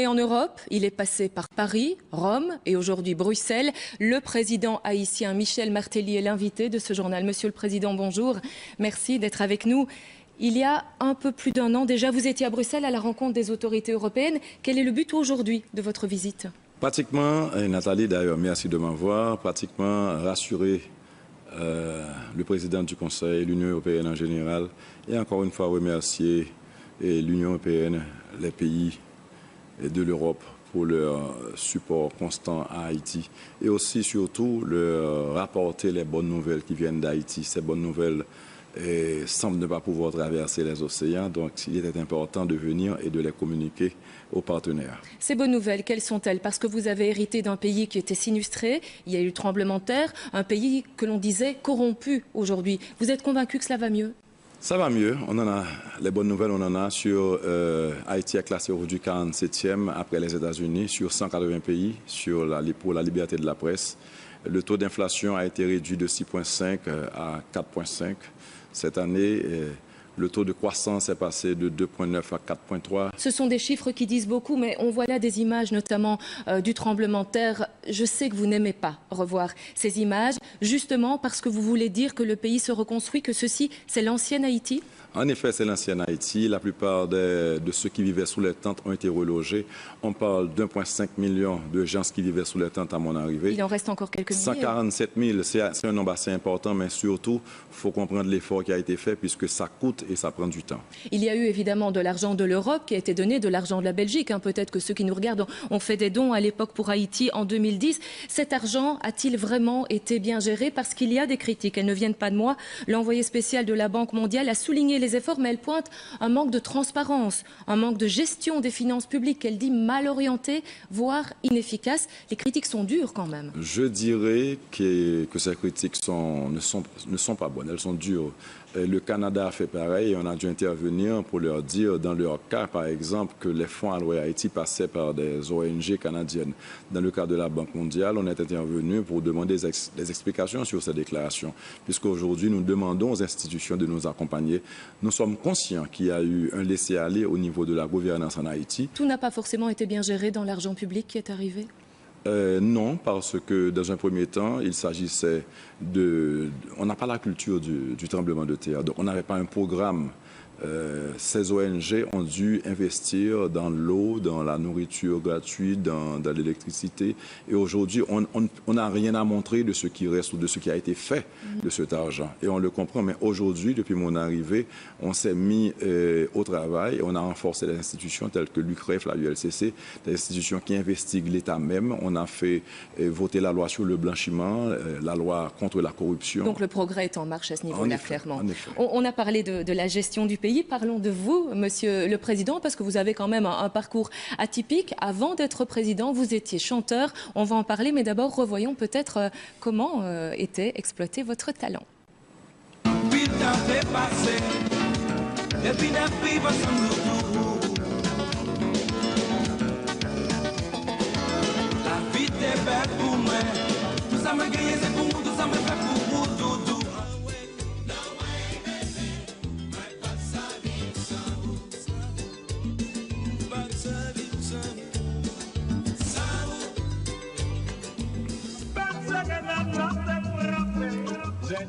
Et en Europe, il est passé par Paris, Rome et aujourd'hui Bruxelles. Le président haïtien Michel Martelly est l'invité de ce journal. Monsieur le Président, bonjour. Merci d'être avec nous. Il y a un peu plus d'un an déjà, vous étiez à Bruxelles à la rencontre des autorités européennes. Quel est le but aujourd'hui de votre visite? Pratiquement, Nathalie d'ailleurs, merci de m'avoir, pratiquement rassurer le président du Conseil, l'Union européenne en général, et encore une fois remercier l'Union européenne, les pays de l'Europe pour leur support constant à Haïti et aussi surtout leur rapporter les bonnes nouvelles qui viennent d'Haïti. Ces bonnes nouvelles semblent ne pas pouvoir traverser les océans, donc il était important de venir et de les communiquer aux partenaires. Ces bonnes nouvelles, quelles sont-elles? Parce que vous avez hérité d'un pays qui était sinistré, il y a eu tremblement de terre, un pays que l'on disait corrompu aujourd'hui. Vous êtes convaincu que cela va mieux? Ça va mieux. On en a les bonnes nouvelles, on en a sur Haïti est classé aujourd'hui 47e après les États-Unis sur 180 pays pour la liberté de la presse. Le taux d'inflation a été réduit de 6,5 à 4,5 cette année. Le taux de croissance est passé de 2,9 à 4,3. Ce sont des chiffres qui disent beaucoup, mais on voit là des images, notamment du tremblement de terre. Je sais que vous n'aimez pas revoir ces images, justement parce que vous voulez dire que le pays se reconstruit, que ceci, c'est l'ancienne Haïti? En effet, c'est l'ancienne Haïti. La plupart de ceux qui vivaient sous les tentes ont été relogés. On parle d'1,5 million de gens qui vivaient sous les tentes à mon arrivée. Il en reste encore quelques milliers. 147 000, c'est un nombre assez important, mais surtout, il faut comprendre l'effort qui a été fait puisque ça coûte et ça prend du temps. Il y a eu évidemment de l'argent de l'Europe qui a été donné, de l'argent de la Belgique. Peut-être que ceux qui nous regardent ont fait des dons à l'époque pour Haïti en 2010. Cet argent a-t-il vraiment été bien géré? Parce qu'il y a des critiques, elles ne viennent pas de moi. L'envoyé spécial de la Banque mondiale a souligné les efforts, mais elle pointe un manque de transparence, un manque de gestion des finances publiques qu'elle dit mal orientée, voire inefficace. Les critiques sont dures quand même. Je dirais que ces critiques ne sont pas bonnes, elles sont dures. Le Canada a fait pareil et on a dû intervenir pour leur dire, dans leur cas, par exemple, que les fonds alloués à Haïti passaient par des ONG canadiennes. Dans le cas de la Banque mondiale, on est intervenu pour demander des explications sur ces déclarations, puisqu'aujourd'hui, nous demandons aux institutions de nous accompagner. Nous sommes conscients qu'il y a eu un laisser-aller au niveau de la gouvernance en Haïti. Tout n'a pas forcément été bien géré dans l'argent public qui est arrivé? Non, parce que dans un premier temps, il s'agissait on n'a pas la culture du tremblement de terre, donc on n'avait pas un programme. Ces ONG ont dû investir dans l'eau, dans la nourriture gratuite, dans l'électricité. Et aujourd'hui, on n'a rien à montrer de ce qui reste ou de ce qui a été fait de cet argent. Et on le comprend. Mais aujourd'hui, depuis mon arrivée, on s'est mis au travail. On a renforcé les institutions telles que l'UCREF, la ULCC, des institutions qui investiguent l'État même. On a fait voter la loi sur le blanchiment, la loi contre la corruption. Donc le progrès est en marche à ce niveau-là, clairement. On a parlé de la gestion du pays. Parlons de vous, Monsieur le Président, parce que vous avez quand même un parcours atypique. Avant d'être président, vous étiez chanteur. On va en parler, mais d'abord, revoyons peut-être comment était exploité votre talent.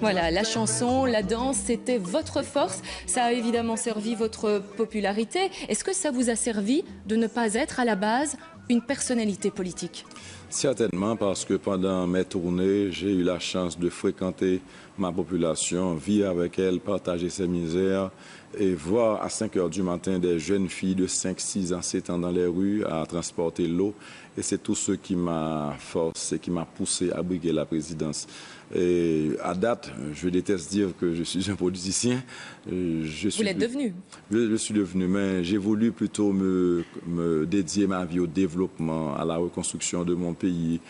Voilà, la chanson, la danse, c'était votre force. Ça a évidemment servi votre popularité. Est-ce que ça vous a servi de ne pas être à la base une personnalité politique? Certainement, parce que pendant mes tournées, j'ai eu la chance de fréquenter ma population, vivre avec elle, partager ses misères et voir à 5 heures du matin des jeunes filles de 5, 6 ans s'étendre dans les rues à transporter l'eau. Et c'est tout ce qui m'a forcé, qui m'a poussé à briguer la présidence. Et à date, je déteste dire que je suis un politicien. Vous l'êtes devenu? Je suis devenu, mais j'ai voulu plutôt me dédier ma vie au développement, à la reconstruction de mon pays,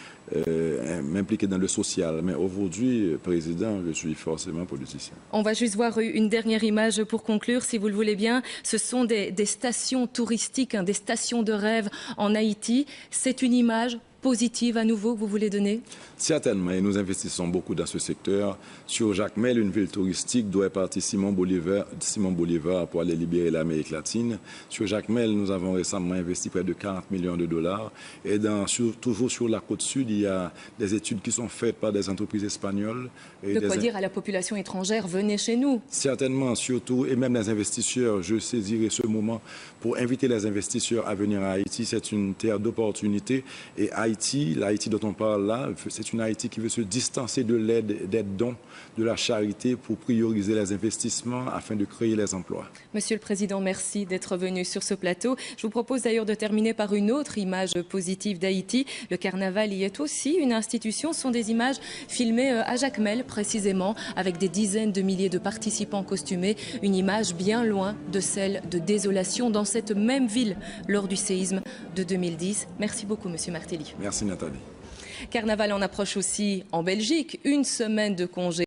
m'impliquer dans le social. Mais aujourd'hui, président, je suis forcément politicien. On va juste voir une dernière image pour conclure, si vous le voulez bien. Ce sont des stations touristiques, des stations de rêve en Haïti. C'est une image positive à nouveau que vous voulez donner? Certainement, et nous investissons beaucoup dans ce secteur. Sur Jacmel, une ville touristique doit partir Simon Bolivar pour aller libérer l'Amérique latine. Sur Jacmel, nous avons récemment investi près de 40 millions de dollars. Et toujours sur la côte sud, il y a des études qui sont faites par des entreprises espagnoles. De quoi dire à la population étrangère, venez chez nous. Certainement, surtout, et même les investisseurs, je saisirai ce moment pour inviter les investisseurs à venir à Haïti. C'est une terre d'opportunité. Et Haïti, l'Haïti dont on parle là, c'est une Haïti qui veut se distancer de l'aide, des dons, de la charité pour prioriser les investissements afin de créer les emplois. Monsieur le Président, merci d'être venu sur ce plateau. Je vous propose d'ailleurs de terminer par une autre image positive d'Haïti. Le carnaval y est aussi une institution. Ce sont des images filmées à Jacmel, précisément, avec des dizaines de milliers de participants costumés. Une image bien loin de celle de désolation dans cette même ville lors du séisme de 2010. Merci beaucoup, Monsieur Martelly. Merci, Nathalie. Carnaval en approche aussi en Belgique. Une semaine de congé.